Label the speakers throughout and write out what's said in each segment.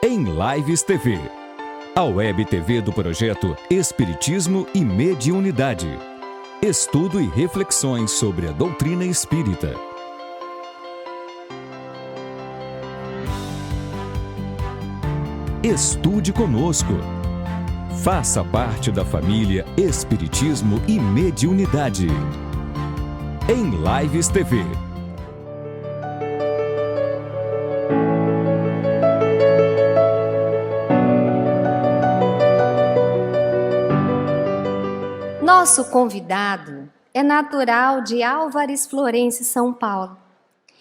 Speaker 1: em Lives TV, a web TV do projeto Espiritismo e Mediunidade. Estudo e reflexões sobre a doutrina espírita. Estude conosco. Faça parte da família Espiritismo e Mediunidade. Em Lives TV.
Speaker 2: Nosso convidado é natural de Álvares Florence, São Paulo.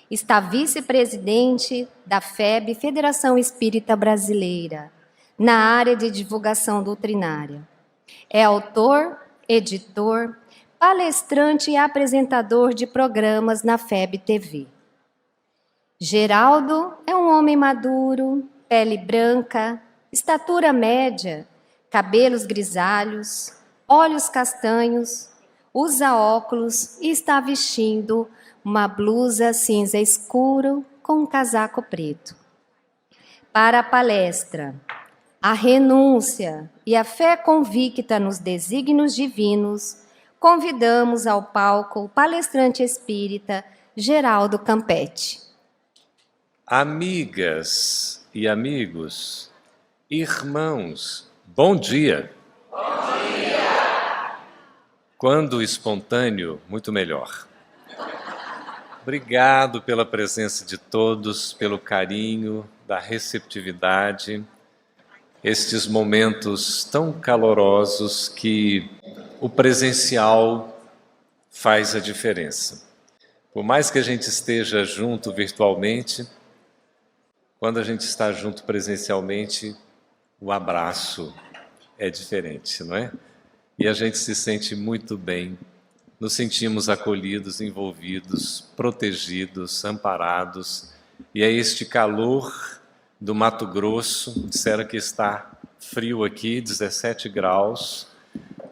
Speaker 2: Está vice-presidente da FEB, Federação Espírita Brasileira, na área de divulgação doutrinária. É autor, editor, palestrante e apresentador de programas na FEB TV. Geraldo é um homem maduro, pele branca, estatura média, cabelos grisalhos, olhos castanhos, usa óculos e está vestindo uma blusa cinza escuro com um casaco preto. Para a palestra, a renúncia e a fé convicta nos desígnios divinos, convidamos ao palco o palestrante espírita Geraldo Campetti.
Speaker 3: Amigas e amigos, irmãos, bom dia. Quando espontâneo, muito melhor. Obrigado pela presença de todos, pelo carinho, da receptividade, estes momentos tão calorosos que o presencial faz a diferença. Por mais que a gente esteja junto virtualmente, quando a gente está junto presencialmente, o abraço é diferente, não é? E a gente se sente muito bem, nos sentimos acolhidos, envolvidos, protegidos, amparados. E é este calor do Mato Grosso, disseram que está frio aqui, 17 graus,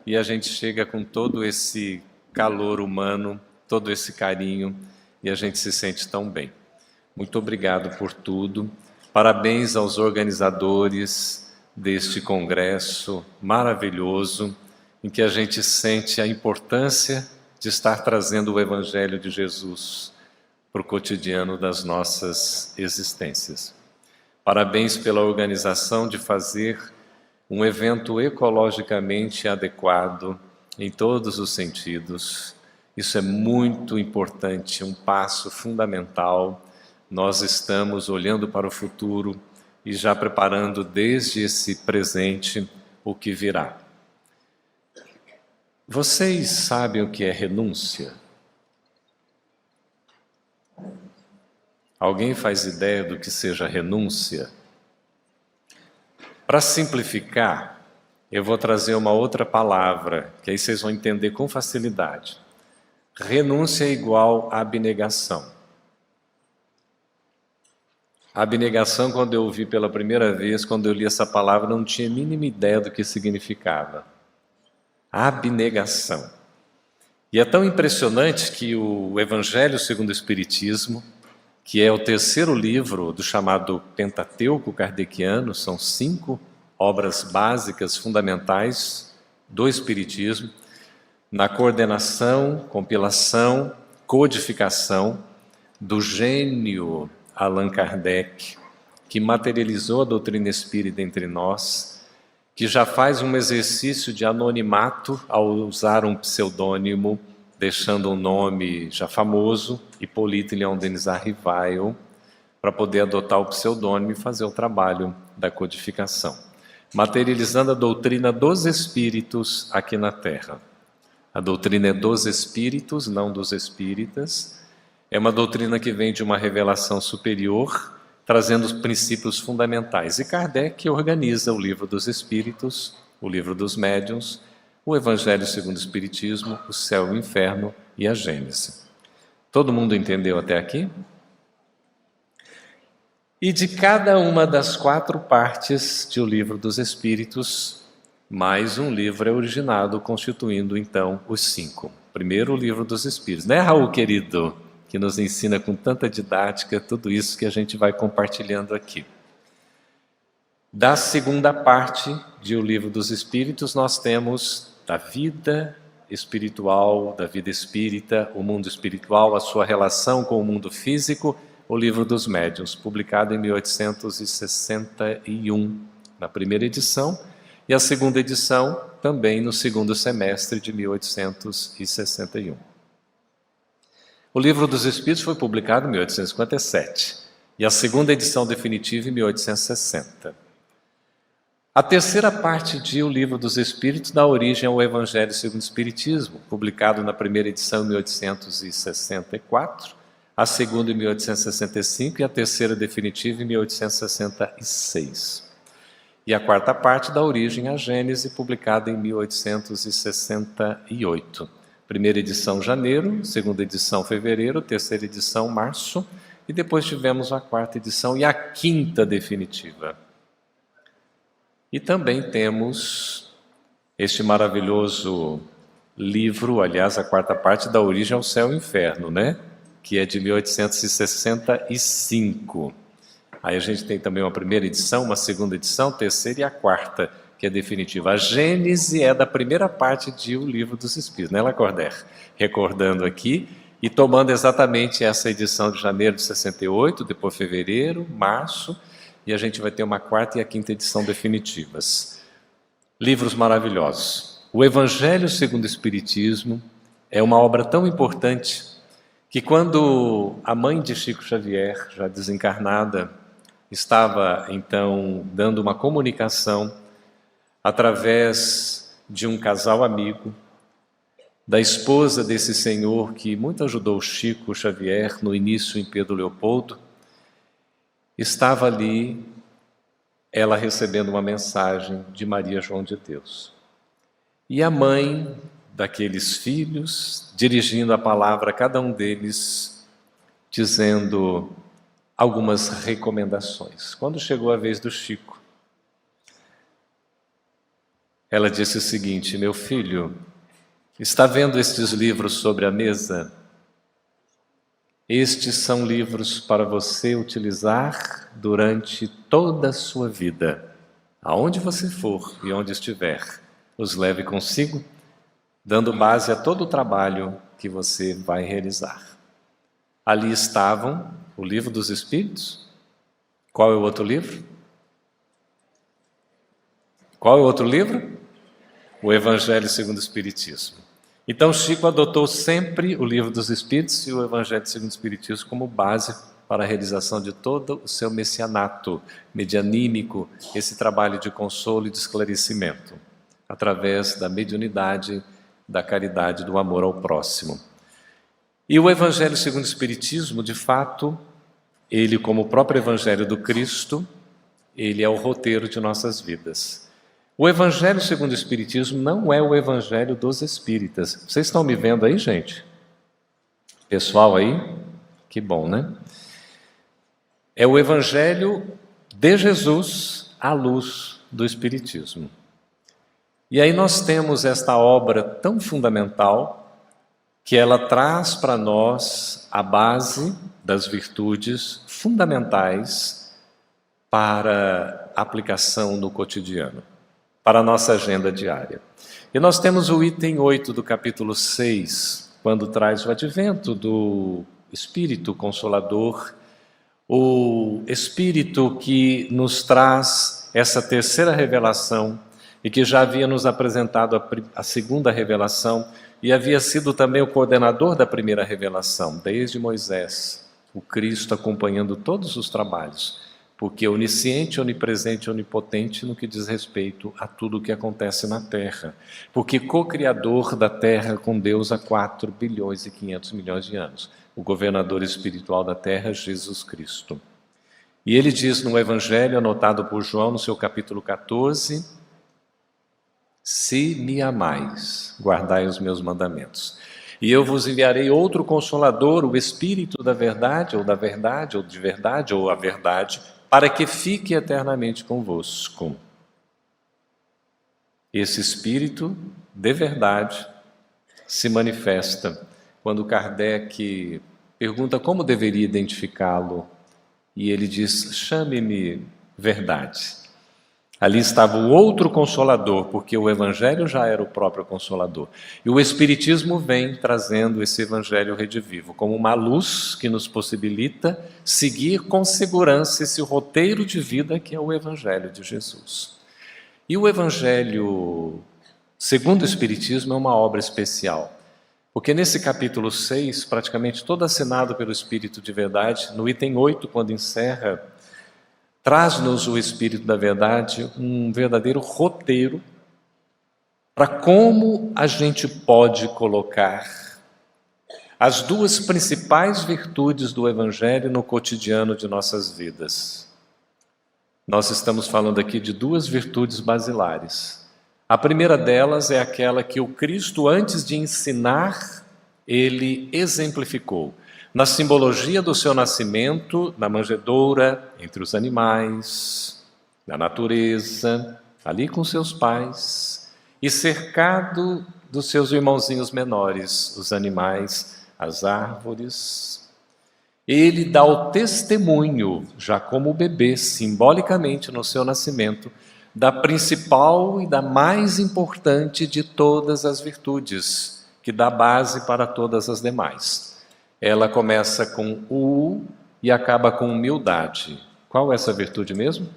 Speaker 3: e a gente chega com todo esse calor humano, todo esse carinho, e a gente se sente tão bem. Muito obrigado por tudo. Parabéns aos organizadores deste congresso maravilhoso, em que a gente sente a importância de estar trazendo o Evangelho de Jesus para o cotidiano das nossas existências. Parabéns pela organização de fazer um evento ecologicamente adequado em todos os sentidos. Isso é muito importante, um passo fundamental. Nós estamos olhando para o futuro e já preparando desde esse presente o que virá. Vocês sabem o que é renúncia? Alguém faz ideia do que seja renúncia? Para simplificar, eu vou trazer uma outra palavra, que aí vocês vão entender com facilidade. Renúncia é igual a abnegação. A abnegação, quando eu ouvi pela primeira vez, quando eu li essa palavra, não tinha a mínima ideia do que significava. Abnegação. E é tão impressionante que o Evangelho segundo o Espiritismo, que é o terceiro livro do chamado Pentateuco kardeciano, são 5 obras básicas, fundamentais do Espiritismo, na coordenação, compilação, codificação do gênio Allan Kardec, que materializou a doutrina espírita entre nós, que já faz um exercício de anonimato ao usar um pseudônimo, deixando um nome já famoso, Hippolyte Léon Denis Rivail, para poder adotar o pseudônimo e fazer o trabalho da codificação, materializando a doutrina dos espíritos aqui na Terra. A doutrina é dos espíritos, não dos espíritas. É uma doutrina que vem de uma revelação superior, trazendo os princípios fundamentais. E Kardec organiza o Livro dos Espíritos, o Livro dos Médiuns, o Evangelho segundo o Espiritismo, o Céu e o Inferno e a Gênese. Todo mundo entendeu até aqui? E de cada uma das 4 partes do Livro dos Espíritos, mais um livro é originado, constituindo então os 5. Primeiro, o Livro dos Espíritos. Né, Raul, querido? Que nos ensina com tanta didática tudo isso que a gente vai compartilhando aqui. Da segunda parte de O Livro dos Espíritos, nós temos da vida espiritual, da vida espírita, o mundo espiritual, a sua relação com o mundo físico, o Livro dos Médiuns, publicado em 1861, na primeira edição, e a segunda edição também no segundo semestre de 1861. O Livro dos Espíritos foi publicado em 1857 e a segunda edição definitiva em 1860. A terceira parte de O Livro dos Espíritos dá origem ao Evangelho segundo o Espiritismo, publicado na primeira edição em 1864, a segunda em 1865 e a terceira definitiva em 1866. E a quarta parte dá origem à Gênese, publicada em 1868. Primeira edição janeiro, segunda edição fevereiro, terceira edição março, e depois tivemos a quarta edição e a quinta definitiva. E também temos este maravilhoso livro, aliás, a quarta parte dá origem ao Céu e ao Inferno, né? Que é de 1865. Aí a gente tem também uma primeira edição, uma segunda edição, terceira e a quarta, que é definitiva. A Gênese é da primeira parte de O Livro dos Espíritos, né, Lacordaire? Recordando aqui e tomando exatamente essa edição de janeiro de 68, depois fevereiro, março, e a gente vai ter uma quarta e a quinta edição definitivas. Livros maravilhosos. O Evangelho segundo o Espiritismo é uma obra tão importante que quando a mãe de Chico Xavier, já desencarnada, estava então dando uma comunicação através de um casal amigo, da esposa desse senhor que muito ajudou Chico Xavier no início em Pedro Leopoldo, estava ali ela recebendo uma mensagem de Maria João de Deus. E a mãe daqueles filhos, dirigindo a palavra a cada um deles, dizendo algumas recomendações. Quando chegou a vez do Chico, ela disse o seguinte: meu filho, está vendo estes livros sobre a mesa? Estes são livros para você utilizar durante toda a sua vida. Aonde você for e onde estiver, os leve consigo, dando base a todo o trabalho que você vai realizar. Ali estavam o Livro dos Espíritos. Qual é o outro livro? Qual é o outro livro? O Evangelho segundo o Espiritismo. Então Chico adotou sempre o Livro dos Espíritos e o Evangelho segundo o Espiritismo como base para a realização de todo o seu messianato medianímico, esse trabalho de consolo e de esclarecimento, através da mediunidade, da caridade, do amor ao próximo. E o Evangelho segundo o Espiritismo, de fato, ele, como o próprio Evangelho do Cristo, ele é o roteiro de nossas vidas. O Evangelho segundo o Espiritismo não é o Evangelho dos Espíritas. Vocês estão me vendo aí, gente? Pessoal aí? Que bom, né? É o Evangelho de Jesus à luz do Espiritismo. E aí nós temos esta obra tão fundamental que ela traz para nós a base das virtudes fundamentais para aplicação no cotidiano, para a nossa agenda diária. E nós temos o item 8 do capítulo 6, quando traz o advento do Espírito Consolador, o Espírito que nos traz essa terceira revelação e que já havia nos apresentado a segunda revelação e havia sido também o coordenador da primeira revelação, desde Moisés, o Cristo acompanhando todos os trabalhos, porque é onisciente, onipresente, onipotente no que diz respeito a tudo o que acontece na Terra, porque co-criador da Terra com Deus há 4 bilhões e 500 milhões de anos, o governador espiritual da Terra, Jesus Cristo. E ele diz no Evangelho, anotado por João no seu capítulo 14, se me amais, guardai os meus mandamentos. E eu vos enviarei outro Consolador, o Espírito da verdade, ou de verdade, ou a verdade, para que fique eternamente convosco. Esse Espírito de verdade se manifesta quando Kardec pergunta como deveria identificá-lo, e ele diz, chame-me verdade. Ali estava o outro Consolador, porque o Evangelho já era o próprio Consolador. E o Espiritismo vem trazendo esse Evangelho redivivo como uma luz que nos possibilita seguir com segurança esse roteiro de vida que é o Evangelho de Jesus. E o Evangelho, segundo o Espiritismo, é uma obra especial. Porque nesse capítulo 6, praticamente todo assinado pelo Espírito de Verdade, no item 8, quando encerra, traz-nos o Espírito da Verdade um verdadeiro roteiro para como a gente pode colocar as duas principais virtudes do Evangelho no cotidiano de nossas vidas. Nós estamos falando aqui de duas virtudes basilares. A primeira delas é aquela que o Cristo, antes de ensinar, ele exemplificou. Na simbologia do seu nascimento, na manjedoura, entre os animais, na natureza, ali com seus pais, e cercado dos seus irmãozinhos menores, os animais, as árvores. Ele dá o testemunho, já como bebê, simbolicamente no seu nascimento, da principal e da mais importante de todas as virtudes, que dá base para todas as demais. Ela começa com U e acaba com humildade. Qual é essa virtude mesmo?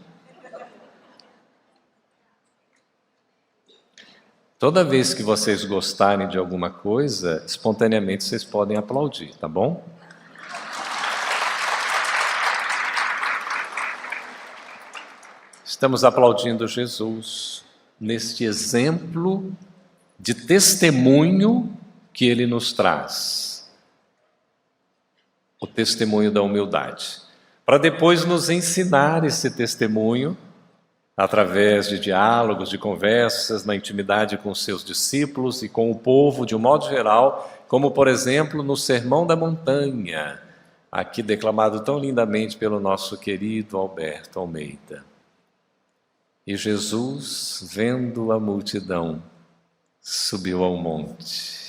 Speaker 3: Toda vez que vocês gostarem de alguma coisa, espontaneamente vocês podem aplaudir, tá bom? Estamos aplaudindo Jesus neste exemplo de testemunho que ele nos traz. O testemunho da humildade. Para depois nos ensinar esse testemunho através de diálogos, de conversas, na intimidade com seus discípulos e com o povo de um modo geral, como por exemplo no Sermão da Montanha, aqui declamado tão lindamente pelo nosso querido Alberto Almeida. E Jesus, vendo a multidão, subiu ao monte.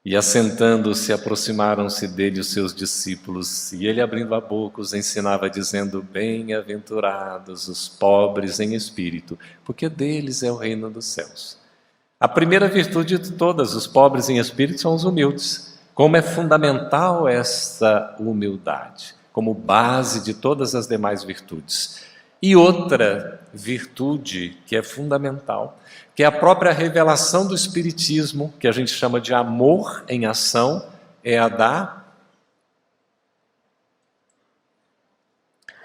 Speaker 3: E assentando-se, aproximaram-se dele os seus discípulos, e ele, abrindo a boca, os ensinava, dizendo: bem-aventurados os pobres em espírito, porque deles é o reino dos céus. A primeira virtude de todas, os pobres em espírito, são os humildes. Como é fundamental essa humildade, como base de todas as demais virtudes. E outra virtude que é fundamental, que é a própria revelação do Espiritismo, que a gente chama de amor em ação, é a da...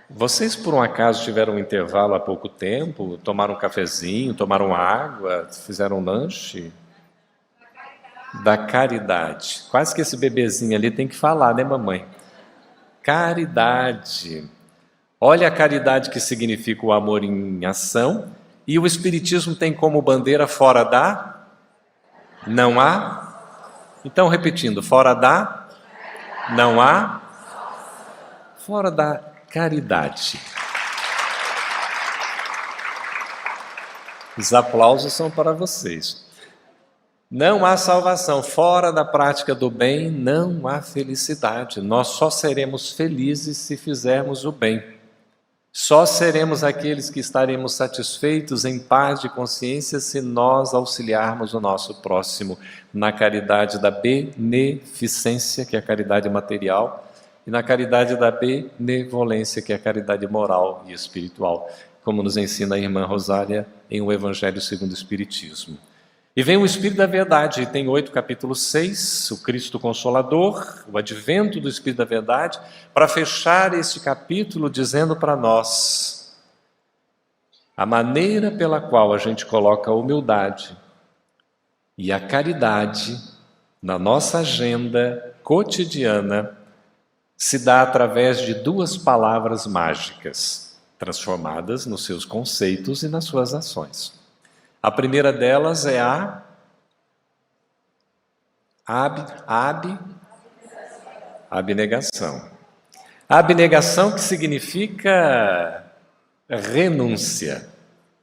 Speaker 3: Vocês, por um acaso, tiveram um intervalo há pouco tempo? Tomaram um cafezinho, tomaram água, fizeram um lanche? Da caridade. Quase que esse bebezinho ali tem que falar, né, mamãe? Caridade. Olha a caridade que significa o amor em ação, e o Espiritismo tem como bandeira fora da... Não há? Então, repetindo, fora da... Não há? Fora da caridade. Os aplausos são para vocês. Não há salvação. Fora da prática do bem, não há felicidade. Nós só seremos felizes se fizermos o bem. Só seremos aqueles que estaremos satisfeitos, em paz de consciência, se nós auxiliarmos o nosso próximo na caridade da beneficência, que é a caridade material, e na caridade da benevolência, que é a caridade moral e espiritual, como nos ensina a irmã Rosália em O Evangelho segundo o Espiritismo. E vem o Espírito da Verdade, tem 8, capítulo 6, o Cristo Consolador, o advento do Espírito da Verdade, para fechar este capítulo dizendo para nós a maneira pela qual a gente coloca a humildade e a caridade na nossa agenda cotidiana se dá através de duas palavras mágicas, transformadas nos seus conceitos e nas suas ações. A primeira delas é a abnegação. A abnegação, que significa renúncia.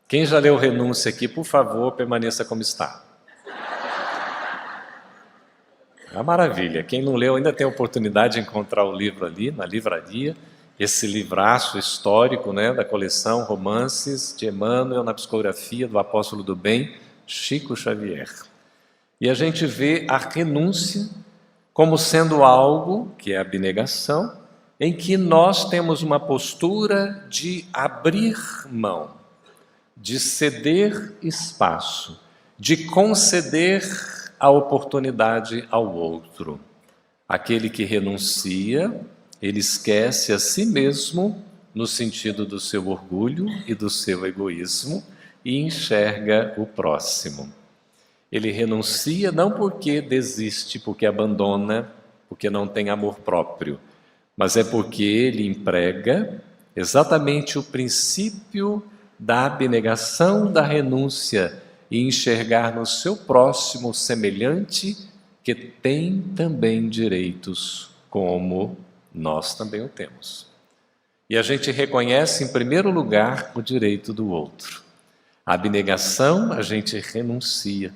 Speaker 3: Quem já leu Renúncia aqui, por favor, permaneça como está. É uma maravilha. Quem não leu ainda tem a oportunidade de encontrar o livro ali na livraria esse livraço histórico, né, da coleção Romances de Emmanuel na psicografia do Apóstolo do Bem, Chico Xavier. E a gente vê a renúncia como sendo algo, que é a abnegação, em que nós temos uma postura de abrir mão, de ceder espaço, de conceder a oportunidade ao outro. Aquele que renuncia, ele esquece a si mesmo no sentido do seu orgulho e do seu egoísmo e enxerga o próximo. Ele renuncia não porque desiste, porque abandona, porque não tem amor próprio, mas é porque ele emprega exatamente o princípio da abnegação, da renúncia e enxergar no seu próximo semelhante que tem também direitos como nós também o temos. E a gente reconhece em primeiro lugar o direito do outro. A abnegação a gente renuncia.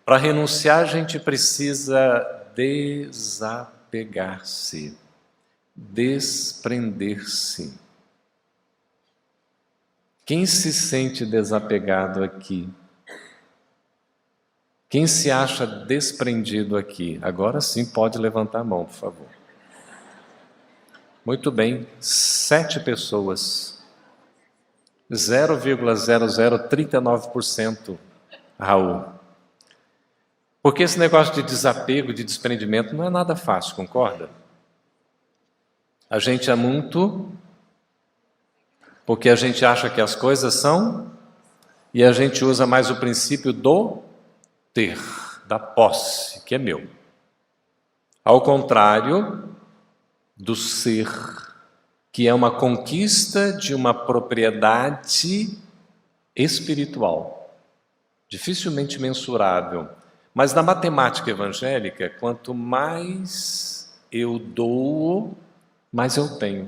Speaker 3: Para renunciar a gente precisa desapegar-se, desprender-se. Quem se sente desapegado aqui? Quem se acha desprendido aqui? Agora sim pode levantar a mão, por favor. Muito bem, 7 pessoas. 0,0039%, Raul. Porque esse negócio de desapego, de desprendimento, não é nada fácil, concorda? A gente é muito porque a gente acha que as coisas são e a gente usa mais o princípio do ter, da posse, que é meu. Ao contrário do ser, que é uma conquista de uma propriedade espiritual, dificilmente mensurável. Mas na matemática evangélica, quanto mais eu dou, mais eu tenho.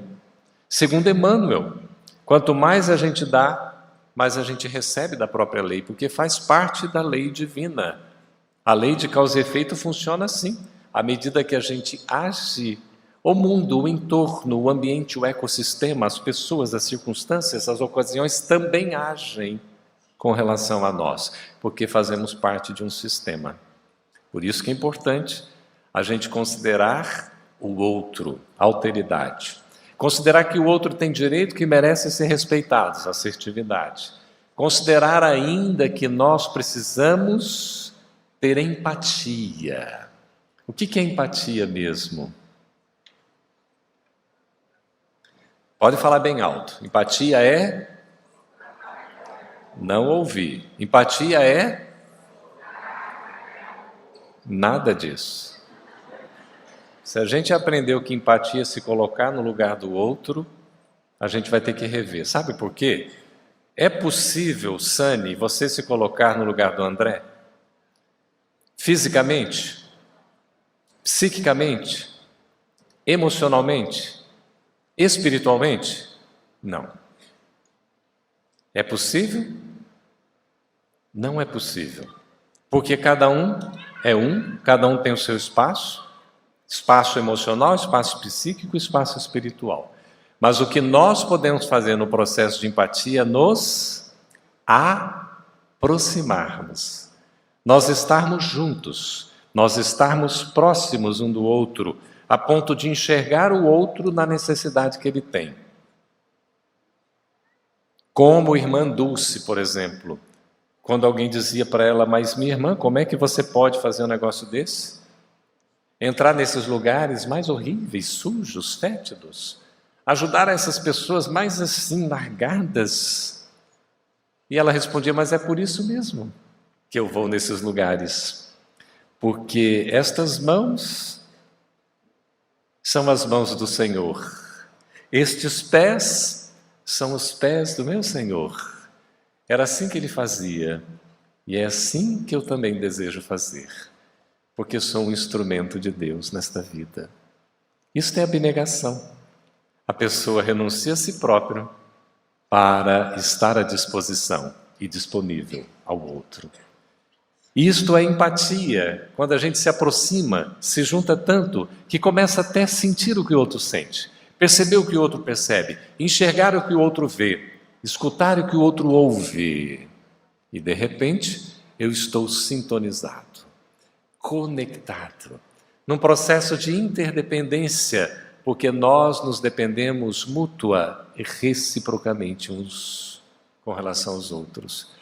Speaker 3: Segundo Emmanuel, quanto mais a gente dá, mais a gente recebe da própria lei, porque faz parte da lei divina. A lei de causa e efeito funciona assim. À medida que a gente age, o mundo, o entorno, o ambiente, o ecossistema, as pessoas, as circunstâncias, as ocasiões também agem com relação a nós, porque fazemos parte de um sistema. Por isso que é importante a gente considerar o outro, alteridade. Considerar que o outro tem direito, que merece ser respeitado, assertividade. Considerar ainda que nós precisamos ter empatia. O que é empatia mesmo? Pode falar bem alto. Empatia é não ouvir. Empatia é nada disso. Se a gente aprendeu que empatia é se colocar no lugar do outro, a gente vai ter que rever. Sabe por quê? É possível, Sani, você se colocar no lugar do André? Fisicamente? Psiquicamente? Emocionalmente? Espiritualmente? Não. É possível? Não é possível. Porque cada um é um, cada um tem o seu espaço, espaço emocional, espaço psíquico, espaço espiritual. Mas o que nós podemos fazer no processo de empatia é nos aproximarmos. Nós estarmos juntos, nós estarmos próximos um do outro, a ponto de enxergar o outro na necessidade que ele tem. Como irmã Dulce, por exemplo, quando alguém dizia para ela, mas minha irmã, como é que você pode fazer um negócio desse? Entrar nesses lugares mais horríveis, sujos, fétidos, ajudar essas pessoas mais assim, largadas. E ela respondia, mas é por isso mesmo que eu vou nesses lugares, porque estas mãos são as mãos do Senhor, estes pés são os pés do meu Senhor. Era assim que ele fazia, e é assim que eu também desejo fazer, porque sou um instrumento de Deus nesta vida. Isto é abnegação. A pessoa renuncia a si próprio para estar à disposição e disponível ao outro. Isto é empatia, quando a gente se aproxima, se junta tanto, que começa até a sentir o que o outro sente. perceber o que o outro percebe, enxergar o que o outro vê, escutar o que o outro ouve. E de repente, eu estou sintonizado, conectado, num processo de interdependência, porque nós nos dependemos mútua e reciprocamente uns com relação aos outros.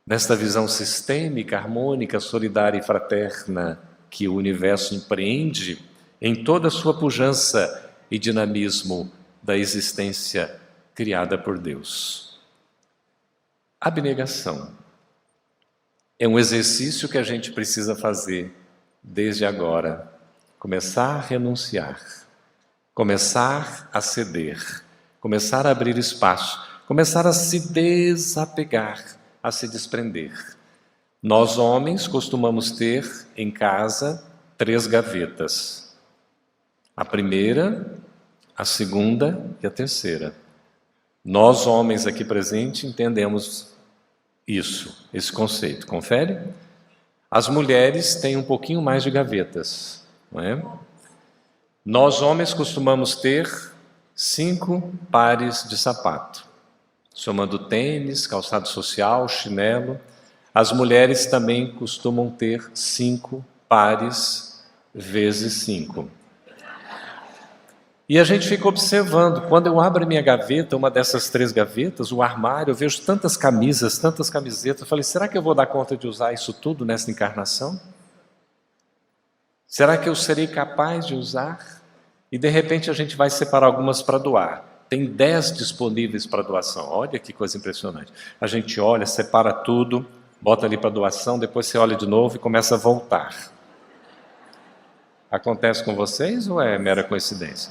Speaker 3: Nesta visão sistêmica, harmônica, solidária e fraterna que o universo empreende em toda a sua pujança e dinamismo da existência criada por Deus. Abnegação é um exercício que a gente precisa fazer desde agora. Começar a renunciar, começar a ceder, começar a abrir espaço, começar a se desapegar, a se desprender. Nós, homens, costumamos ter em casa 3 gavetas. A primeira, a segunda e a terceira. Nós, homens aqui presentes, entendemos isso, esse conceito. Confere? As mulheres têm um pouquinho mais de gavetas, não é? Nós, homens, costumamos ter 5 pares de sapato, somando tênis, calçado social, chinelo. As mulheres também costumam ter 5 pares vezes 5. E a gente fica observando, quando eu abro a minha gaveta, uma dessas 3 gavetas, o armário, eu vejo tantas camisas, tantas camisetas, eu falei, será que eu vou dar conta de usar isso tudo nessa encarnação? Será que eu serei capaz de usar? E de repente a gente vai separar algumas para doar. Tem 10 disponíveis para doação, olha que coisa impressionante. A gente olha, separa tudo, bota ali para doação, depois você olha de novo e começa a voltar. Acontece com vocês ou é mera coincidência?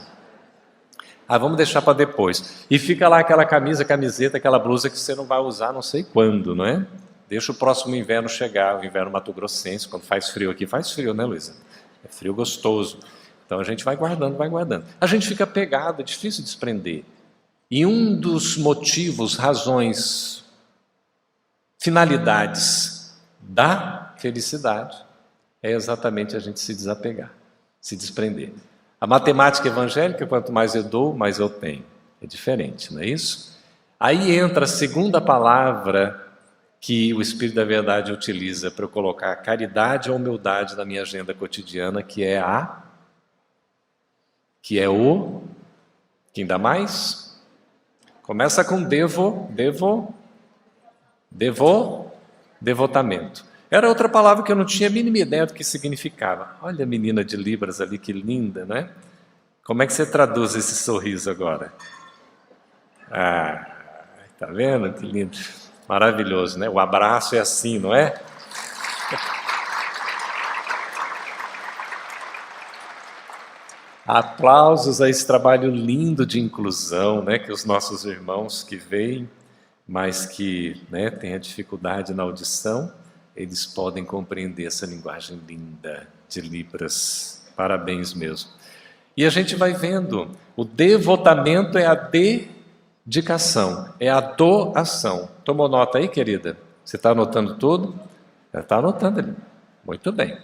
Speaker 3: Vamos deixar para depois. E fica lá aquela camisa, camiseta, aquela blusa que você não vai usar não sei quando, não é? Deixa o próximo inverno chegar, o inverno mato-grossense, quando faz frio aqui. Faz frio, né, Luísa? É frio gostoso. Então a gente vai guardando, vai guardando. A gente fica pegado, é difícil desprender. E um dos motivos, razões, finalidades da felicidade é exatamente a gente se desapegar, se desprender. A matemática evangélica, quanto mais eu dou, mais eu tenho. É diferente, não é isso? Aí entra a segunda palavra que o Espírito da Verdade utiliza para eu colocar caridade e humildade na minha agenda cotidiana, que é quem dá mais? Começa com devotamento. Era outra palavra que eu não tinha a mínima ideia do que significava. Olha a menina de Libras ali, que linda, não é? Como é que você traduz esse sorriso agora? Tá vendo? Que lindo. Maravilhoso, né? O abraço é assim, não é? Aplausos a esse trabalho lindo de inclusão, né? Que os nossos irmãos que veem, mas que, né, têm a dificuldade na audição, eles podem compreender essa linguagem linda de Libras. Parabéns mesmo. E a gente vai vendo, o devotamento é a dedicação, é a doação. Tomou nota aí, querida? Você está anotando tudo? Está anotando ali. Muito bem.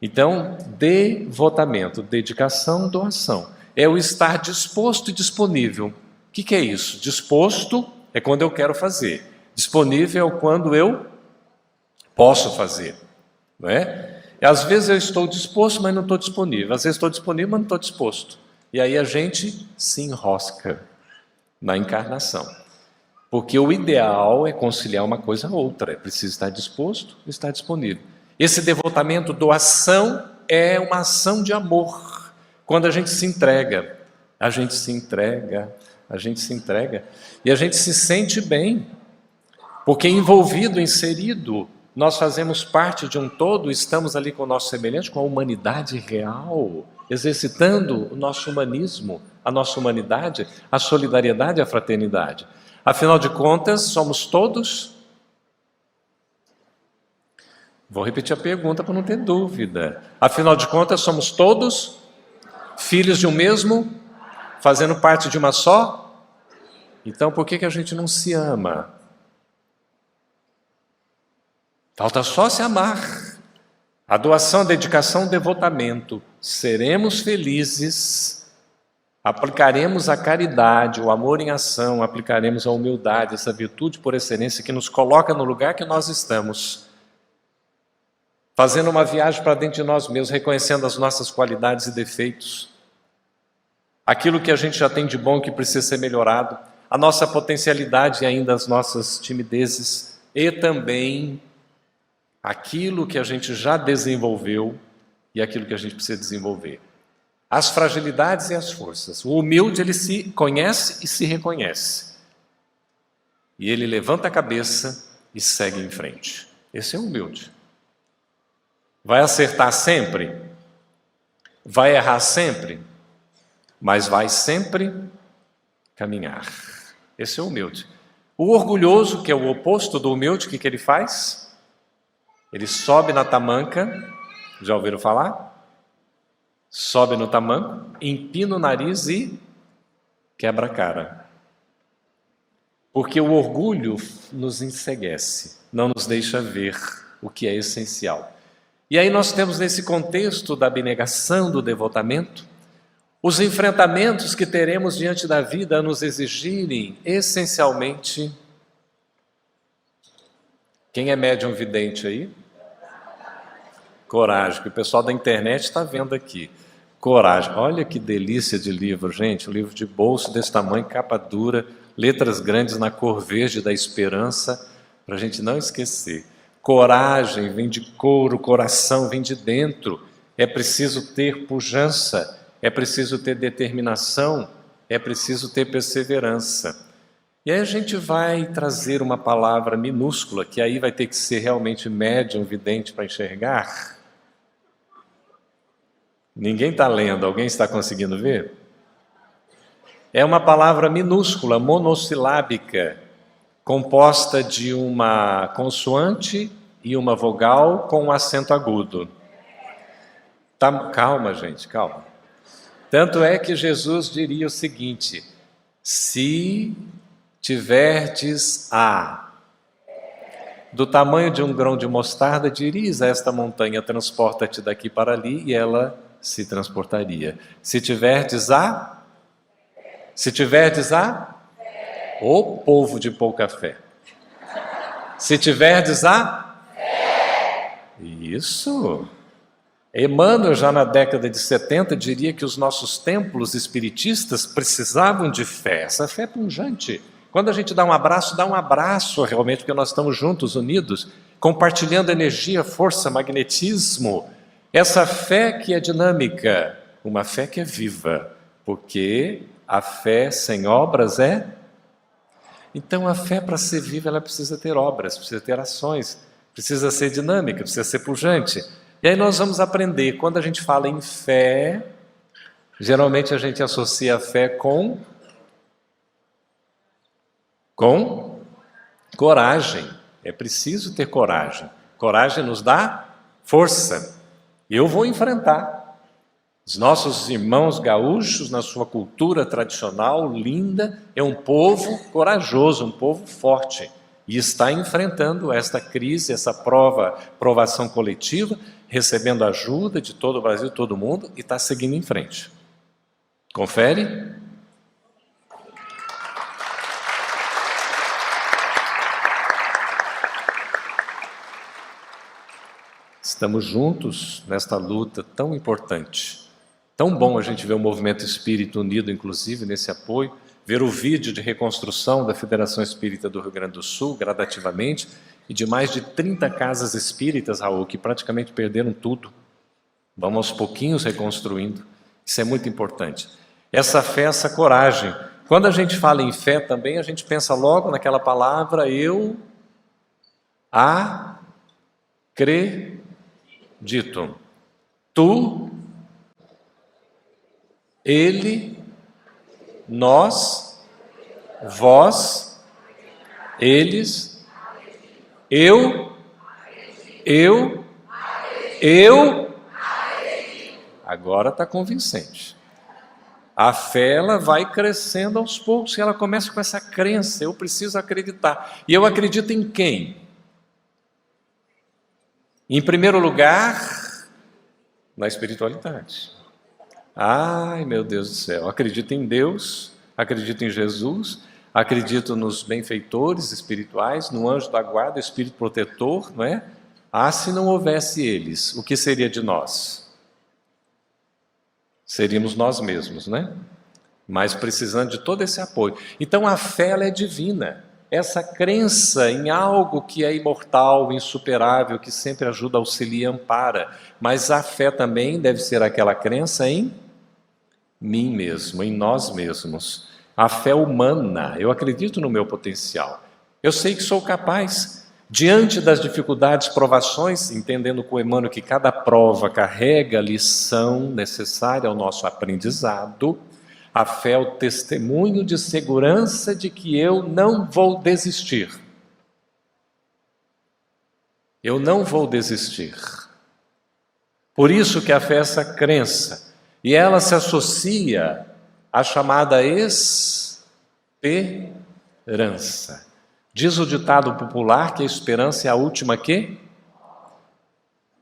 Speaker 3: Então, devotamento, dedicação, doação. É o estar disposto e disponível. O que é isso? Disposto é quando eu quero fazer. Disponível é quando eu posso fazer, não é? E às vezes eu estou disposto, mas não estou disponível. Às vezes estou disponível, mas não estou disposto. E aí a gente se enrosca na encarnação. Porque o ideal é conciliar uma coisa a outra. É preciso estar disposto e estar disponível. Esse devotamento, doação, é uma ação de amor. Quando a gente se entrega, a gente se entrega, a gente se entrega. E a gente se sente bem. Porque envolvido, inserido, nós fazemos parte de um todo, estamos ali com o nosso semelhante, com a humanidade real, exercitando o nosso humanismo, a nossa humanidade, a solidariedade e a fraternidade. Afinal de contas, somos todos... Vou repetir a pergunta para não ter dúvida. Afinal de contas, somos todos filhos de um mesmo, fazendo parte de uma só? Então, por que a gente não se ama? Falta só se amar. A doação, a dedicação, o devotamento. Seremos felizes aplicaremos a caridade, o amor em ação, aplicaremos a humildade, essa virtude por excelência que nos coloca no lugar que nós estamos, fazendo uma viagem para dentro de nós mesmos, reconhecendo as nossas qualidades e defeitos, aquilo que a gente já tem de bom que precisa ser melhorado, a nossa potencialidade e ainda as nossas timidezes, e também aquilo que a gente já desenvolveu e aquilo que a gente precisa desenvolver. As fragilidades e as forças. O humilde, ele se conhece e se reconhece. E ele levanta a cabeça e segue em frente. Esse é o humilde. Vai acertar sempre? Vai errar sempre? Mas vai sempre caminhar. Esse é o humilde. O orgulhoso, que é o oposto do humilde, o que ele faz? Ele sobe na tamanca, já ouviram falar? Sobe no tamanco, empina o nariz e quebra a cara. Porque o orgulho nos enceguece, não nos deixa ver o que é essencial. E aí nós temos nesse contexto da abnegação, do devotamento, os enfrentamentos que teremos diante da vida a nos exigirem essencialmente. Quem é médium vidente aí? Coragem, que o pessoal da internet está vendo aqui. Coragem, olha que delícia de livro, gente, um livro de bolso desse tamanho, capa dura, letras grandes na cor verde da esperança, para a gente não esquecer. Coragem vem de couro, coração vem de dentro, é preciso ter pujança, é preciso ter determinação, é preciso ter perseverança. E aí a gente vai trazer uma palavra minúscula, que aí vai ter que ser realmente médium, vidente para enxergar. Ninguém está lendo, alguém está conseguindo ver? É uma palavra minúscula, monossilábica, composta de uma consoante e uma vogal com um acento agudo. Calma, gente, calma. Tanto é que Jesus diria o seguinte: se tiverdes do tamanho de um grão de mostarda, dirias a esta montanha, transporta-te daqui para ali, e ela se transportaria. Se tiverdes o povo de pouca fé. Se tiverdes isso. Emmanuel, já na década de 70, diria que os nossos templos espiritistas precisavam de fé, essa fé pungente. Quando a gente dá um abraço realmente, porque nós estamos juntos, unidos, compartilhando energia, força, magnetismo. Essa fé que é dinâmica, uma fé que é viva, porque a fé sem obras é... Então a fé, para ser viva, ela precisa ter obras, precisa ter ações, precisa ser dinâmica, precisa ser pujante. E aí nós vamos aprender, quando a gente fala em fé, geralmente a gente associa a fé com coragem. É preciso ter coragem. Coragem nos dá força. Eu vou enfrentar. Os nossos irmãos gaúchos, na sua cultura tradicional, linda, é um povo corajoso, um povo forte. E está enfrentando esta crise, essa provação coletiva, recebendo ajuda de todo o Brasil, todo o mundo, e está seguindo em frente. Confere? Estamos juntos nesta luta tão importante. Tão bom a gente ver o movimento espírita unido, inclusive, nesse apoio, ver o vídeo de reconstrução da Federação Espírita do Rio Grande do Sul, gradativamente, e de mais de 30 casas espíritas, Raul, que praticamente perderam tudo. Vamos aos pouquinhos reconstruindo. Isso é muito importante. Essa fé, essa coragem. Quando a gente fala em fé também, a gente pensa logo naquela palavra, eu acredito. Tu, ele, nós, vós, eles, eu. Agora está convincente. A fé, ela vai crescendo aos poucos, e ela começa com essa crença, eu preciso acreditar. E eu acredito em quem? Em primeiro lugar, na espiritualidade. Ai, meu Deus do céu, acredito em Deus, acredito em Jesus, acredito nos benfeitores espirituais, no anjo da guarda, espírito protetor, não é? Ah, se não houvesse eles, o que seria de nós? Seríamos nós mesmos, né? Mas precisando de todo esse apoio. Então a fé, ela é divina. Essa crença em algo que é imortal, insuperável, que sempre ajuda, auxilia, ampara. Mas a fé também deve ser aquela crença em mim mesmo, em nós mesmos. A fé humana, eu acredito no meu potencial. Eu sei que sou capaz. Diante das dificuldades, provações, entendendo com Emmanuel que cada prova carrega a lição necessária ao nosso aprendizado, a fé é o testemunho de segurança de que eu não vou desistir. Eu não vou desistir. Por isso que a fé é essa crença. E ela se associa à chamada esperança. Diz o ditado popular que a esperança é a última que?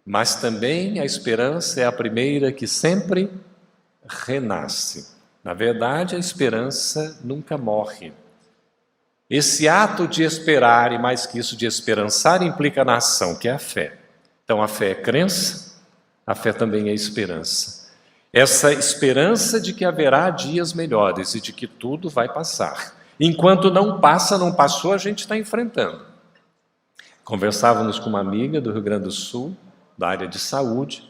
Speaker 3: Mas também a esperança é a primeira que sempre renasce. Na verdade, a esperança nunca morre. Esse ato de esperar, e mais que isso, de esperançar, implica na ação, que é a fé. Então, a fé é crença, a fé também é esperança. Essa esperança de que haverá dias melhores e de que tudo vai passar. Enquanto não passa, não passou, a gente está enfrentando. Conversávamos com uma amiga do Rio Grande do Sul, da área de saúde,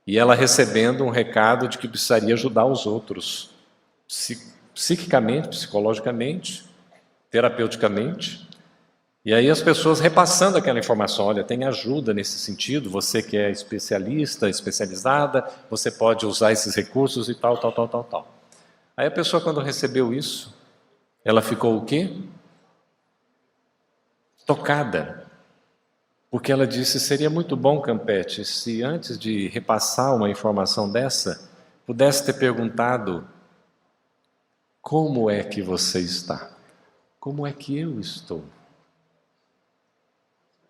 Speaker 3: e ela recebendo um recado de que precisaria ajudar os outros, psiquicamente, psicologicamente, terapeuticamente. E aí as pessoas repassando aquela informação, olha, tem ajuda nesse sentido, você que é especialista, especializada, você pode usar esses recursos e tal. Aí a pessoa, quando recebeu isso, ela ficou o quê? Tocada. Porque ela disse, seria muito bom, Campete, se antes de repassar uma informação dessa, pudesse ter perguntado, como é que você está? Como é que eu estou?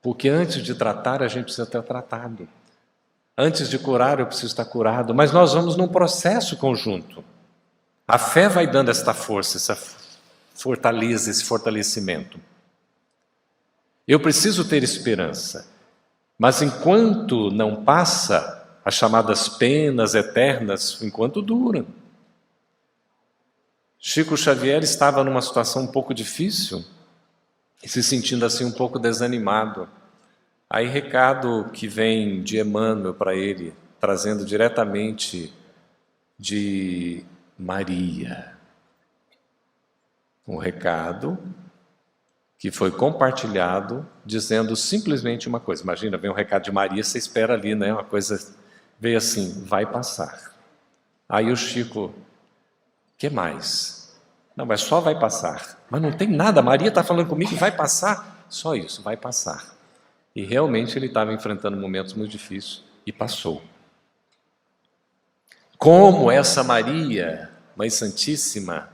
Speaker 3: Porque antes de tratar, a gente precisa ter tratado. Antes de curar, eu preciso estar curado. Mas nós vamos num processo conjunto. A fé vai dando esta força, essa fortaleza, esse fortalecimento. Eu preciso ter esperança. Mas enquanto não passa, as chamadas penas eternas, enquanto duram. Chico Xavier estava numa situação um pouco difícil, e se sentindo assim um pouco desanimado. Aí recado que vem de Emmanuel para ele, trazendo diretamente de Maria. Um recado que foi compartilhado, dizendo simplesmente uma coisa. Imagina, vem um recado de Maria, você espera ali, né? Uma coisa veio assim, vai passar. Aí o Chico, que mais? Não, mas só vai passar. Mas não tem nada, Maria está falando comigo, vai passar. Só isso, vai passar. E realmente ele estava enfrentando momentos muito difíceis e passou. Como essa Maria, Mãe Santíssima,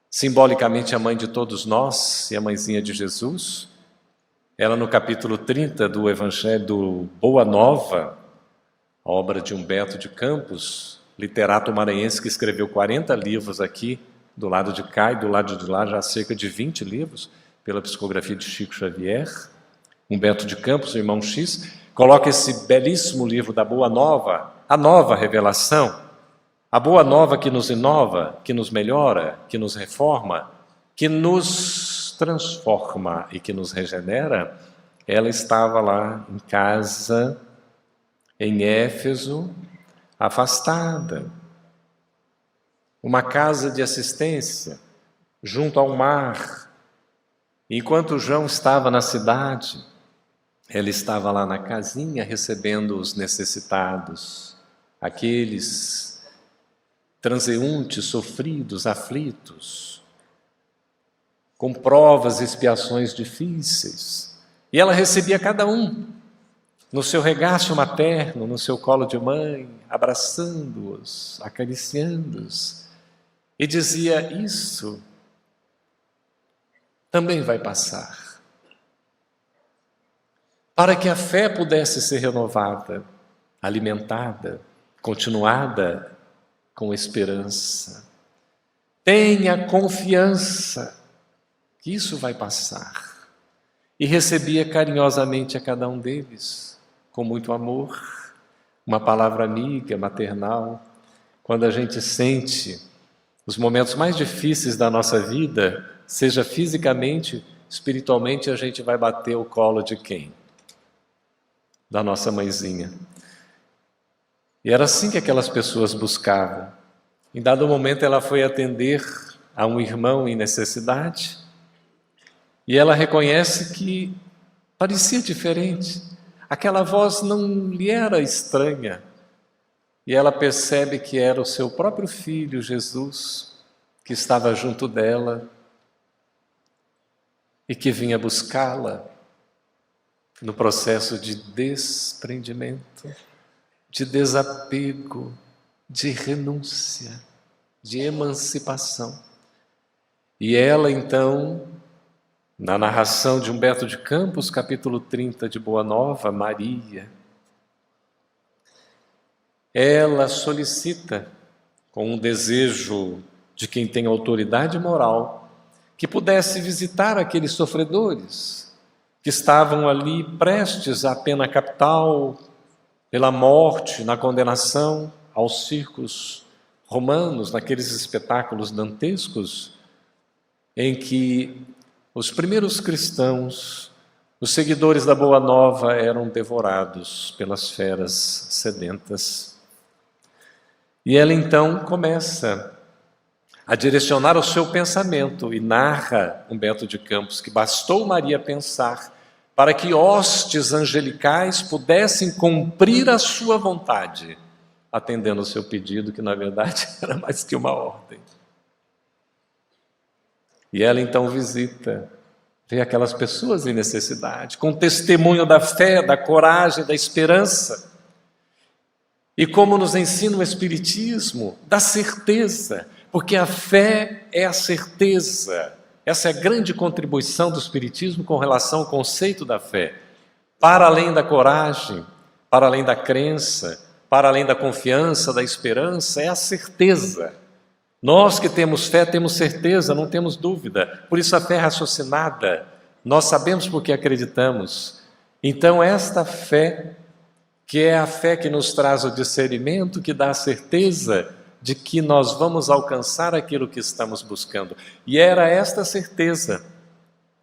Speaker 3: simbolicamente a mãe de todos nós e a mãezinha de Jesus, ela no capítulo 30 do Evangelho do Boa Nova, a obra de Humberto de Campos, literato maranhense que escreveu 40 livros aqui, do lado de cá e do lado de lá já há cerca de 20 livros, pela psicografia de Chico Xavier. Humberto de Campos, o irmão X, coloca esse belíssimo livro da Boa Nova, a nova revelação, a Boa Nova que nos inova, que nos melhora, que nos reforma, que nos transforma e que nos regenera. Ela estava lá em casa, em Éfeso, afastada. Uma casa de assistência, junto ao mar. Enquanto João estava na cidade, ela estava lá na casinha recebendo os necessitados, aqueles transeuntes, sofridos, aflitos, com provas e expiações difíceis. E ela recebia cada um no seu regaço materno, no seu colo de mãe, abraçando-os, acariciando-os, e dizia, isso também vai passar. Para que a fé pudesse ser renovada, alimentada, continuada com esperança. Tenha confiança que isso vai passar. E recebia carinhosamente a cada um deles, com muito amor, uma palavra amiga, maternal. Quando a gente sente os momentos mais difíceis da nossa vida, seja fisicamente, espiritualmente, a gente vai bater o colo de quem? Da nossa mãezinha. E era assim que aquelas pessoas buscavam. Em dado momento ela foi atender a um irmão em necessidade e ela reconhece que parecia diferente. Aquela voz não lhe era estranha. E ela percebe que era o seu próprio filho, Jesus, que estava junto dela e que vinha buscá-la no processo de desprendimento, de desapego, de renúncia, de emancipação. E ela, então, na narração de Humberto de Campos, capítulo 30 de Boa Nova, Maria, ela solicita, com um desejo de quem tem autoridade moral, que pudesse visitar aqueles sofredores que estavam ali prestes à pena capital, pela morte, na condenação, aos circos romanos, naqueles espetáculos dantescos, em que os primeiros cristãos, os seguidores da Boa Nova, eram devorados pelas feras sedentas. E ela então começa a direcionar o seu pensamento e narra Humberto de Campos que bastou Maria pensar para que hostes angelicais pudessem cumprir a sua vontade, atendendo o seu pedido, que na verdade era mais que uma ordem. E ela então visita, vê aquelas pessoas em necessidade, com testemunho da fé, da coragem, da esperança. E como nos ensina o Espiritismo, da certeza, porque a fé é a certeza. Essa é a grande contribuição do Espiritismo com relação ao conceito da fé. Para além da coragem, para além da crença, para além da confiança, da esperança, é a certeza. Nós que temos fé, temos certeza, não temos dúvida. Por isso a fé é raciocinada. Nós sabemos porque acreditamos. Então esta fé, que é a fé que nos traz o discernimento, que dá a certeza de que nós vamos alcançar aquilo que estamos buscando. E era esta certeza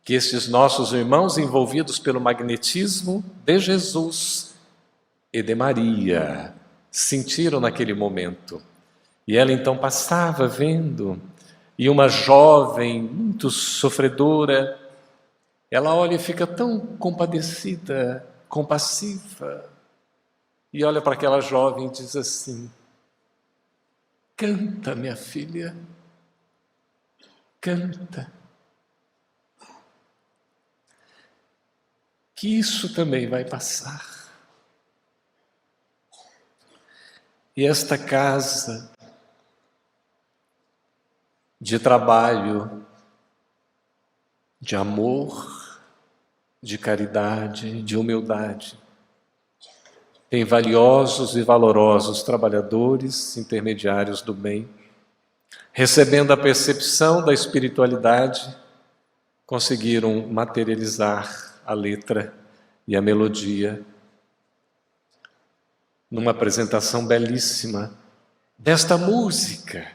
Speaker 3: que estes nossos irmãos envolvidos pelo magnetismo de Jesus e de Maria sentiram naquele momento. E ela então passava vendo, e uma jovem muito sofredora, ela olha e fica tão compadecida, compassiva, e olha para aquela jovem e diz assim: canta, minha filha, canta. Que isso também vai passar. E esta casa de trabalho, de amor, de caridade, de humildade, tem valiosos e valorosos trabalhadores, intermediários do bem, recebendo a percepção da espiritualidade, conseguiram materializar a letra e a melodia numa apresentação belíssima desta música,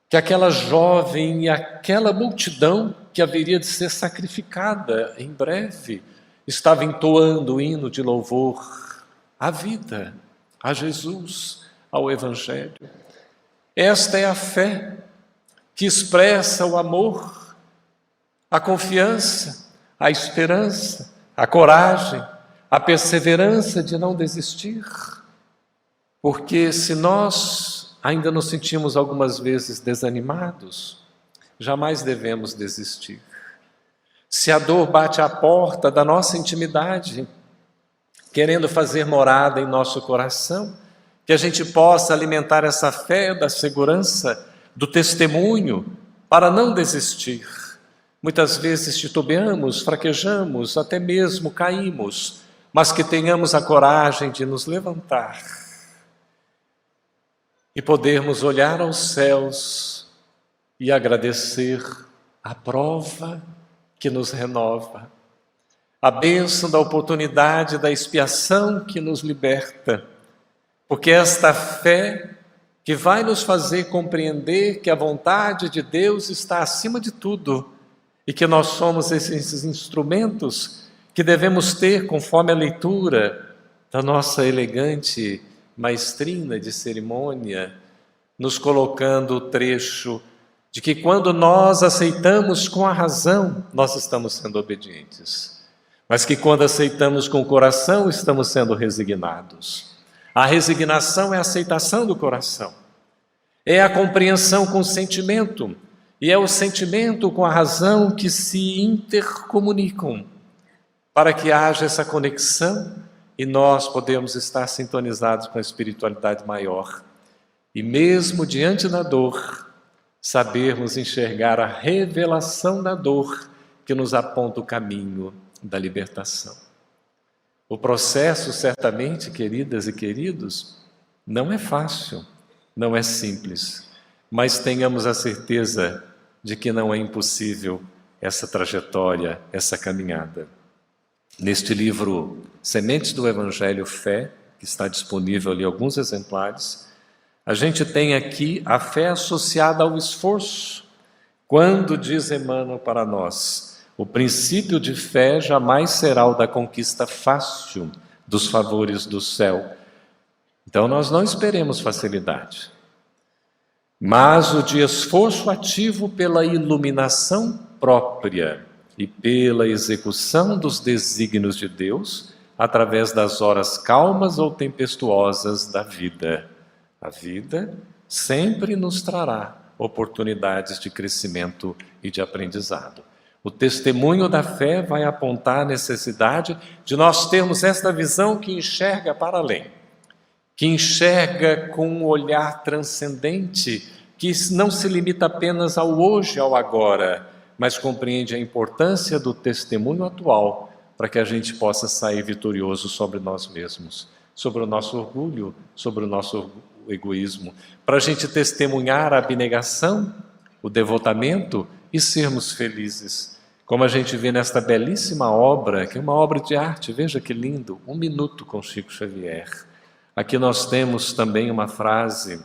Speaker 3: que aquela jovem e aquela multidão que haveria de ser sacrificada em breve estava entoando o hino de louvor à vida, a Jesus, ao Evangelho. Esta é a fé que expressa o amor, a confiança, a esperança, a coragem, a perseverança de não desistir. Porque se nós ainda nos sentimos algumas vezes desanimados, jamais devemos desistir. Se a dor bate à porta da nossa intimidade, querendo fazer morada em nosso coração, que a gente possa alimentar essa fé da segurança, do testemunho, para não desistir. Muitas vezes titubeamos, fraquejamos, até mesmo caímos, mas que tenhamos a coragem de nos levantar e podermos olhar aos céus e agradecer a prova que nos renova, a bênção da oportunidade da expiação que nos liberta, porque esta fé que vai nos fazer compreender que a vontade de Deus está acima de tudo e que nós somos esses instrumentos que devemos ter conforme a leitura da nossa elegante maestrina de cerimônia, nos colocando o trecho de que quando nós aceitamos com a razão, nós estamos sendo obedientes, mas que quando aceitamos com o coração, estamos sendo resignados. A resignação é a aceitação do coração, é a compreensão com o sentimento, e é o sentimento com a razão que se intercomunicam, para que haja essa conexão e nós podemos estar sintonizados com a espiritualidade maior. E mesmo diante da dor, sabermos enxergar a revelação da dor que nos aponta o caminho da libertação. O processo, certamente, queridas e queridos, não é fácil, não é simples, mas tenhamos a certeza de que não é impossível essa trajetória, essa caminhada. Neste livro Sementes do Evangelho Fé, que está disponível ali alguns exemplares, a gente tem aqui a fé associada ao esforço. Quando diz Emmanuel para nós, o princípio de fé jamais será o da conquista fácil dos favores do céu. Então nós não esperemos facilidade, mas o de esforço ativo pela iluminação própria e pela execução dos desígnios de Deus através das horas calmas ou tempestuosas da vida. A vida sempre nos trará oportunidades de crescimento e de aprendizado. O testemunho da fé vai apontar a necessidade de nós termos esta visão que enxerga para além, que enxerga com um olhar transcendente, que não se limita apenas ao hoje, ao agora, mas compreende a importância do testemunho atual para que a gente possa sair vitorioso sobre nós mesmos, sobre o nosso orgulho, sobre o nosso egoísmo, para a gente testemunhar a abnegação, o devotamento e sermos felizes. Como a gente vê nesta belíssima obra, que é uma obra de arte, veja que lindo, 1 minuto com Chico Xavier. Aqui nós temos também uma frase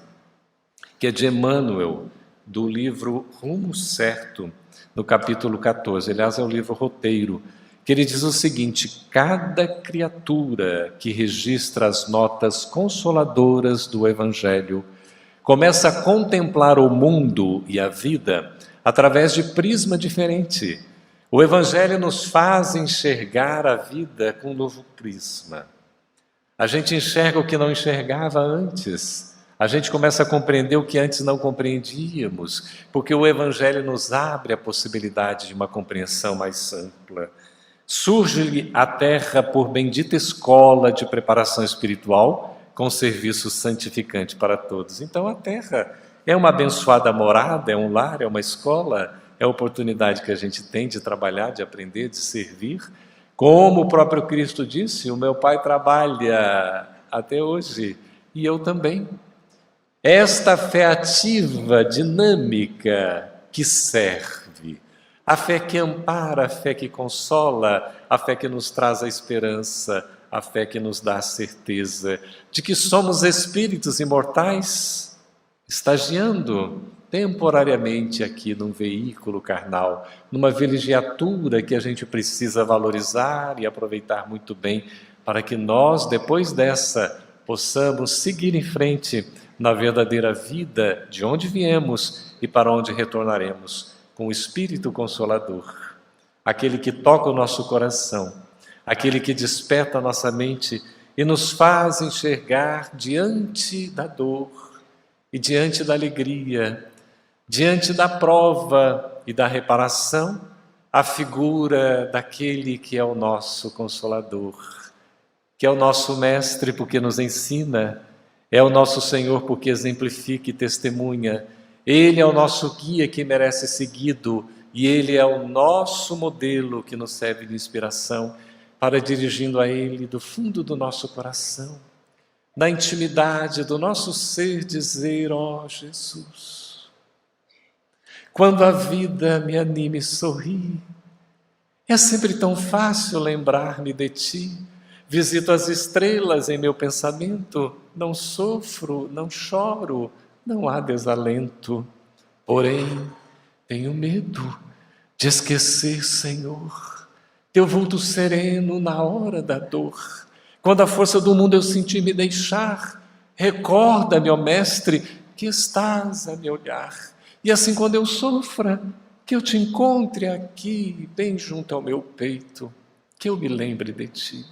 Speaker 3: que é de Emmanuel, do livro Rumo Certo, no capítulo 14, aliás é o livro roteiro, que ele diz o seguinte: cada criatura que registra as notas consoladoras do Evangelho começa a contemplar o mundo e a vida através de prisma diferente. O Evangelho nos faz enxergar a vida com um novo prisma. A gente enxerga o que não enxergava antes. A gente começa a compreender o que antes não compreendíamos, porque o Evangelho nos abre a possibilidade de uma compreensão mais ampla. Surge-lhe a terra por bendita escola de preparação espiritual, com serviço santificante para todos. Então a terra é uma abençoada morada, é um lar, é uma escola, é a oportunidade que a gente tem de trabalhar, de aprender, de servir. Como o próprio Cristo disse, o meu Pai trabalha até hoje, e eu também. Esta fé ativa, dinâmica, que serve, a fé que ampara, a fé que consola, a fé que nos traz a esperança, a fé que nos dá a certeza de que somos espíritos imortais, estagiando temporariamente aqui num veículo carnal, numa vilegiatura que a gente precisa valorizar e aproveitar muito bem, para que nós, depois dessa, possamos seguir em frente na verdadeira vida de onde viemos e para onde retornaremos, com o Espírito Consolador, aquele que toca o nosso coração, aquele que desperta a nossa mente e nos faz enxergar diante da dor e diante da alegria, diante da prova e da reparação, a figura daquele que é o nosso Consolador, que é o nosso Mestre porque nos ensina, é o nosso Senhor porque exemplifica e testemunha, Ele é o nosso guia que merece seguido e Ele é o nosso modelo que nos serve de inspiração para dirigindo a Ele do fundo do nosso coração, na intimidade do nosso ser, dizer: ó Jesus, quando a vida me anima e sorri, é sempre tão fácil lembrar-me de Ti. Visito as estrelas em meu pensamento, não sofro, não choro, não há desalento. Porém, tenho medo de esquecer, Senhor, Teu vulto sereno na hora da dor. Quando a força do mundo eu sentir me deixar, recorda-me, ó Mestre, que estás a me olhar. E assim, quando eu sofra, que eu te encontre aqui, bem junto ao meu peito, que eu me lembre de Ti.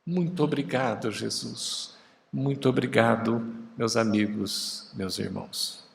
Speaker 3: Muito obrigado, Jesus. Muito obrigado, meus amigos, meus irmãos.